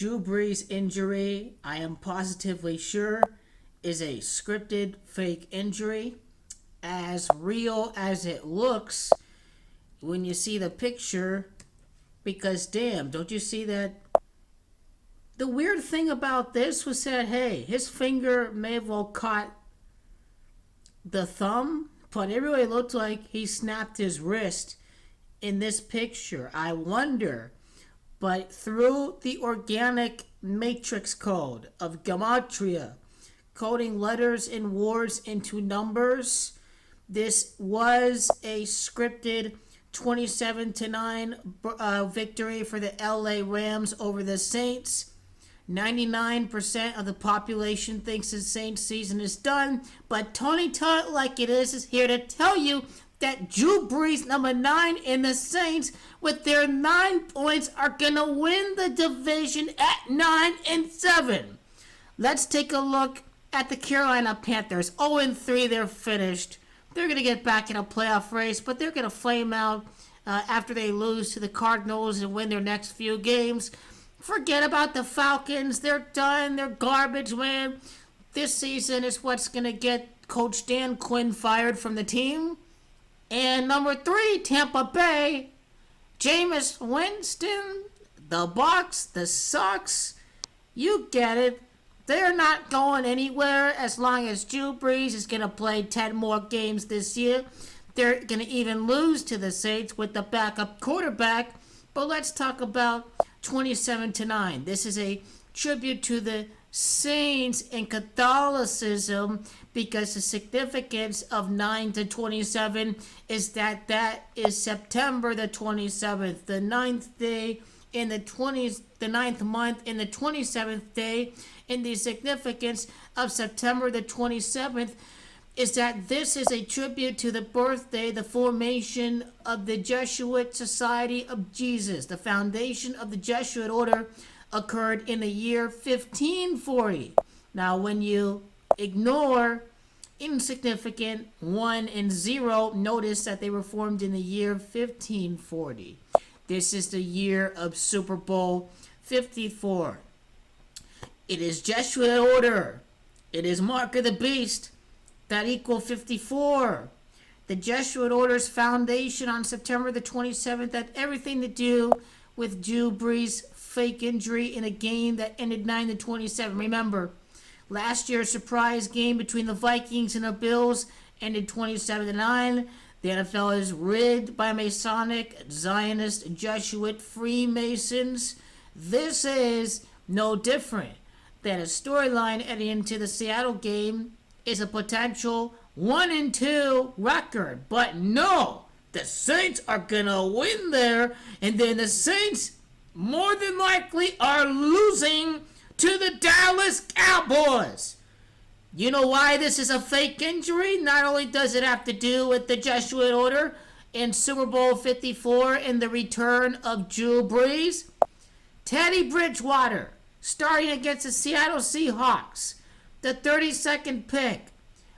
Drew Brees' injury, I am positively sure, is a scripted fake injury. As real as it looks when you see the picture, because damn, don't you see that? The weird thing about this was that, hey, his finger may have well caught the thumb, but it really looked like he snapped his wrist in this picture. I wonder, but through the organic matrix code of gematria, coding letters and words into numbers, this was a scripted 27-9 victory for the LA Rams over the Saints. 99% of the population thinks the Saints season is done, but Tony Tutt, like it is here to tell you that Drew Brees, number 9 in the Saints, with their 9 points, are going to win the division at 9-7. Let's take a look at the Carolina Panthers. 0-3, they're finished. They're going to get back in a playoff race, but they're going to flame out after they lose to the Cardinals and win their next few games. Forget about the Falcons. They're done. They're garbage, man. This season is what's going to get Coach Dan Quinn fired from the team. And number 3, Tampa Bay. Jameis Winston, the Bucks, the Sox. You get it. They're not going anywhere as long as Drew Brees is going to play 10 more games this year. They're going to even lose to the Saints with the backup quarterback. But let's talk about 27-9. This is a tribute to the Saints and Catholicism, because the significance of 9-27 is that is September the 27th, the ninth day in the ninth month in the 27th day. And the significance of September the 27th is that this is a tribute to the birthday, the formation of the Jesuit Society of Jesus. The foundation of the Jesuit order occurred in the year 1540. Now, when you ignore insignificant 1 and 0, notice that they were formed in the year 1540. This is the year of Super Bowl 54. It is Jesuit order. It is Mark of the Beast that equal 54. The Jesuit order's foundation on September the 27th had everything to do with Drew Brees' fake injury in a game that ended 9-27. Remember, last year's surprise game between the Vikings and the Bills ended 27-9. The NFL is rigged by Masonic, Zionist, Jesuit, Freemasons. This is no different than a storyline heading into the Seattle game is a potential 1-2 record. But no, the Saints are going to win there, and then the Saints more than likely are losing to the Dallas Cowboys. You know why this is a fake injury? Not only does it have to do with the Jesuit order in Super Bowl 54 and the return of Drew Brees, Teddy Bridgewater starting against the Seattle Seahawks, the 32nd pick.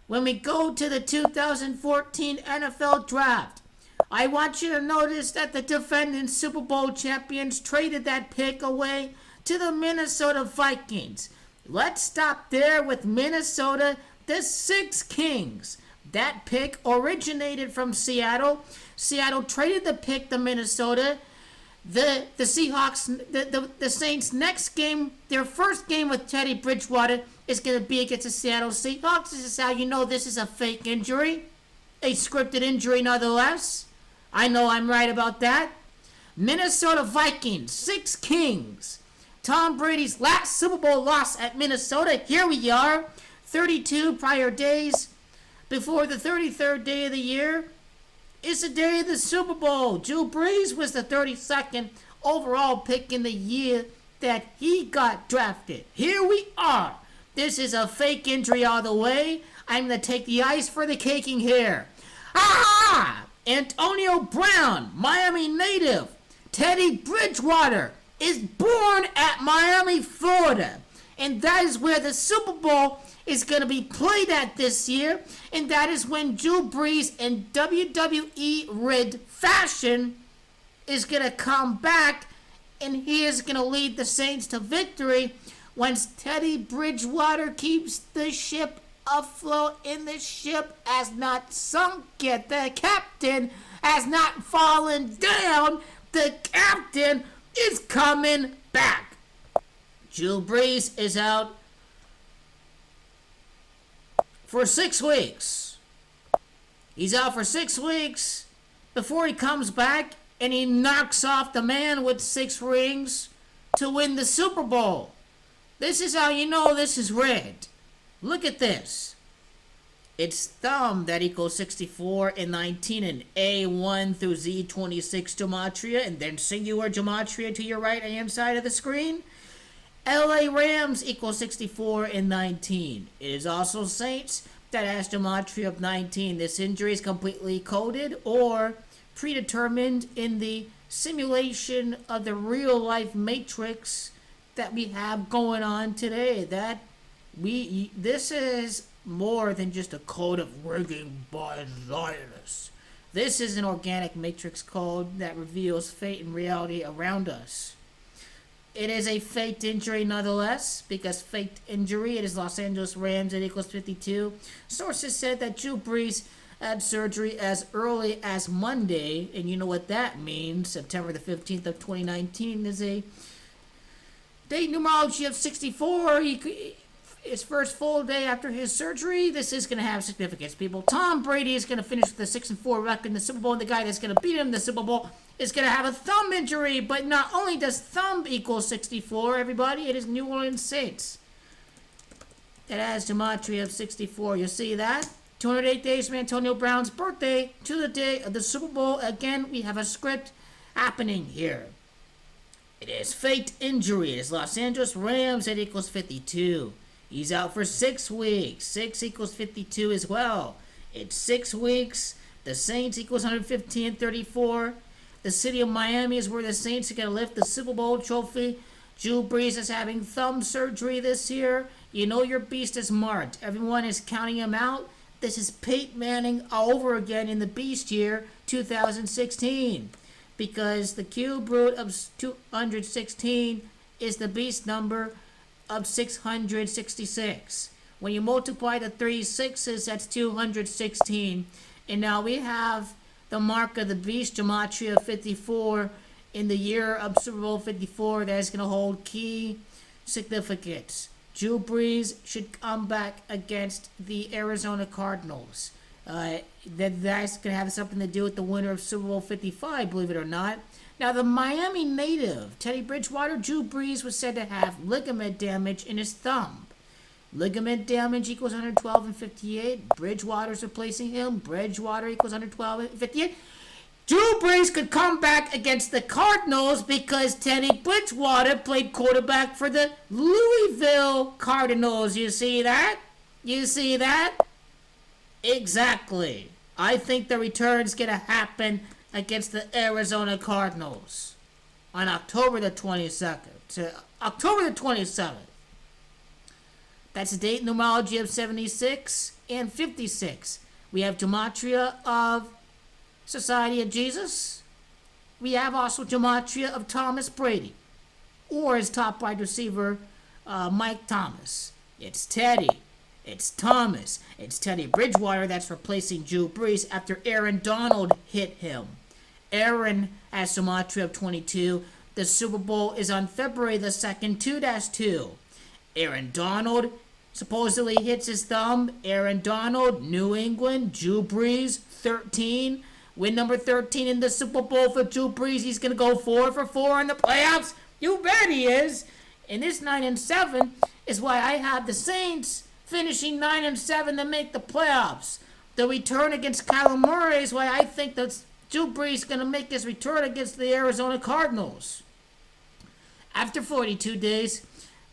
When we go to the 2014 NFL Draft, I want you to notice that the defending Super Bowl champions traded that pick away to the Minnesota Vikings. Let's stop there with Minnesota, the Six Kings. That pick originated from Seattle. Seattle traded the pick to Minnesota. The Seahawks, the Saints' next game, their first game with Teddy Bridgewater is going to be against the Seattle Seahawks. This is how you know this is a fake injury, a scripted injury nonetheless. I know I'm right about that. Minnesota Vikings, Six Kings. Tom Brady's last Super Bowl loss at Minnesota. Here we are, 32 prior days before the 33rd day of the year. It's the day of the Super Bowl. Drew Brees was the 32nd overall pick in the year that he got drafted. Here we are. This is a fake injury all the way. I'm going to take the ice for the caking here. Aha! Antonio Brown, Miami native. Teddy Bridgewater is born at Miami, Florida. And that is where the Super Bowl is going to be played at this year. And that is when Drew Brees, in WWE-rigged fashion, is going to come back and he is going to lead the Saints to victory once Teddy Bridgewater keeps the ship afloat, and the ship has not sunk yet. The captain has not fallen down. The captain is coming back. Drew Brees is out for 6 weeks. He's out for 6 weeks before he comes back and he knocks off the man with 6 rings to win the Super Bowl. This is how you know this is rigged. Look at this. It's thumb that equals 64 and 19 and A1 through Z26 gematria, and then singular gematria to your right hand side of the screen. LA Rams equals 64 and 19. It is also Saints that has gematria of 19. This injury is completely coded or predetermined in the simulation of the real life matrix that we have going on today. This is more than just a code of rigging by Zionists. This is an organic matrix code that reveals fate and reality around us. It is a faked injury nonetheless, because faked injury, it is Los Angeles Rams, it equals 52. Sources said that Drew Brees had surgery as early as Monday, and you know what that means. September the 15th of 2019 is a date numerology of 64. His first full day after his surgery. This is going to have significance, people. Tom Brady is going to finish with a 6-4 record in the Super Bowl, and the guy that's going to beat him in the Super Bowl is going to have a thumb injury. But not only does thumb equal 64, everybody, it is New Orleans Saints. It has gematria of 64. You see that? 208 days from Antonio Brown's birthday to the day of the Super Bowl. Again, we have a script happening here. It is faked injury. It is Los Angeles Rams. It equals 52. He's out for 6 weeks. 6 equals 52 as well. It's 6 weeks. The Saints equals 115 and 34. The city of Miami is where the Saints are going to lift the Super Bowl trophy. Drew Brees is having thumb surgery this year. You know your beast is marked. Everyone is counting him out. This is Peyton Manning all over again in the beast year 2016. Because the cube root of 216 is the beast number of 666. When you multiply the 3 6s, that's 216. And now we have the mark of the beast gematria 54 in the year of Super Bowl 54 that is going to hold key significance. Drew Brees should come back against the Arizona Cardinals. That's going to have something to do with the winner of Super Bowl 55, believe it or not. Now, the Miami native, Teddy Bridgewater, Drew Brees, was said to have ligament damage in his thumb. Ligament damage equals 112 and 58. Bridgewater's replacing him. Bridgewater equals 112 and 58. Drew Brees could come back against the Cardinals because Teddy Bridgewater played quarterback for the Louisville Cardinals. You see that? You see that? Exactly. I think the return's going to happen against the Arizona Cardinals on October the 22nd to October the 27th. That's a date numerology of 76 and 56. We have gematria of Society of Jesus. We have also gematria of Thomas Brady, or his top wide receiver, Mike Thomas. It's Teddy. It's Thomas. It's Teddy Bridgewater that's replacing Drew Brees after Aaron Donald hit him. Aaron has gematria of 22. The Super Bowl is on February the 2nd, 2-2. Aaron Donald supposedly hits his thumb. Aaron Donald, New England, Drew Brees, 13. Win number 13 in the Super Bowl for Drew Brees. He's going to go 4 for 4 in the playoffs. You bet he is. And this 9-7 is why I have the Saints finishing 9-7 to make the playoffs. The return against Kyler Murray is why I think that Drew Brees is going to make his return against the Arizona Cardinals. After 42 days,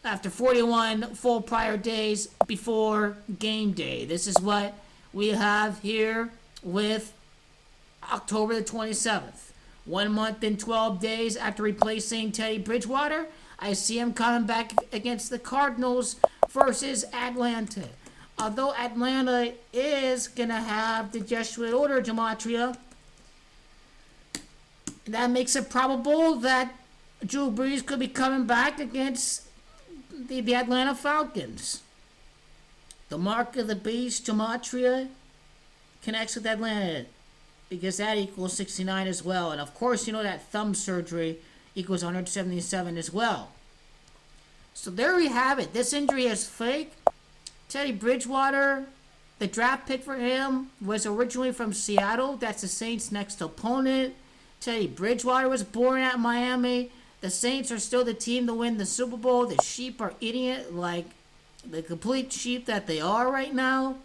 after 41 full prior days before game day. This is what we have here with October the 27th. 1 month and 12 days after replacing Teddy Bridgewater, I see him coming back against the Cardinals versus Atlanta. Although Atlanta is going to have the Jesuit order gematria, that makes it probable that Drew Brees could be coming back against the Atlanta Falcons. The mark of the beast, gematria, connects with Atlanta because that equals 69 as well. And of course, you know that thumb surgery equals 177 as well. So there we have it. This injury is fake. Teddy Bridgewater, the draft pick for him, was originally from Seattle. That's the Saints' next opponent. Teddy Bridgewater was born at Miami. The Saints are still the team to win the Super Bowl. The sheep are eating it like the complete sheep that they are right now.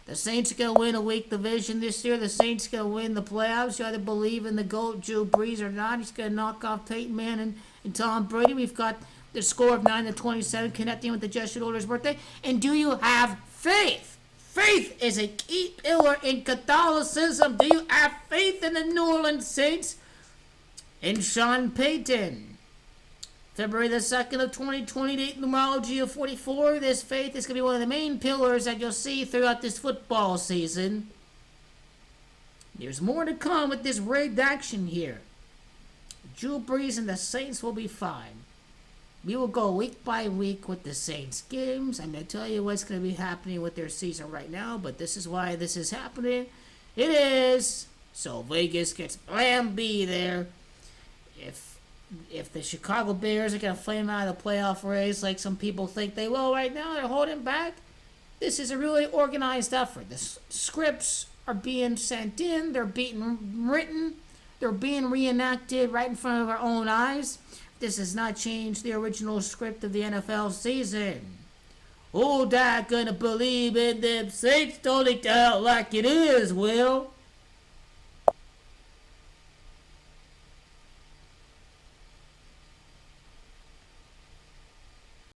The Saints are going to win a weak division this year. The Saints are going to win the playoffs. You either believe in the GOAT, Drew Brees, or not. He's going to knock off Peyton Manning and Tom Brady. We've got the score of 9-27 connecting with the Jesuit order's birthday. And do you have faith? Faith is a key pillar in Catholicism. Do you have faith in the New Orleans Saints and Sean Payton? February the 2nd of 2020, date numerology of 44. This faith is going to be one of the main pillars that you'll see throughout this football season. There's more to come with this rigged action here. Drew Brees and the Saints will be fine. We will go week by week with the Saints games. I'm going to tell you what's going to be happening with their season right now, but this is why this is happening. It is so Vegas gets Plan B there. If the Chicago Bears are going to flame out of the playoff race like some people think they will right now, they're holding back. This is a really organized effort. The scripts are being sent in. They're being written. They're being reenacted right in front of our own eyes. This has not changed the original script of the NFL season. Who that gonna believe in them Saints? Don't tell like it is, Will?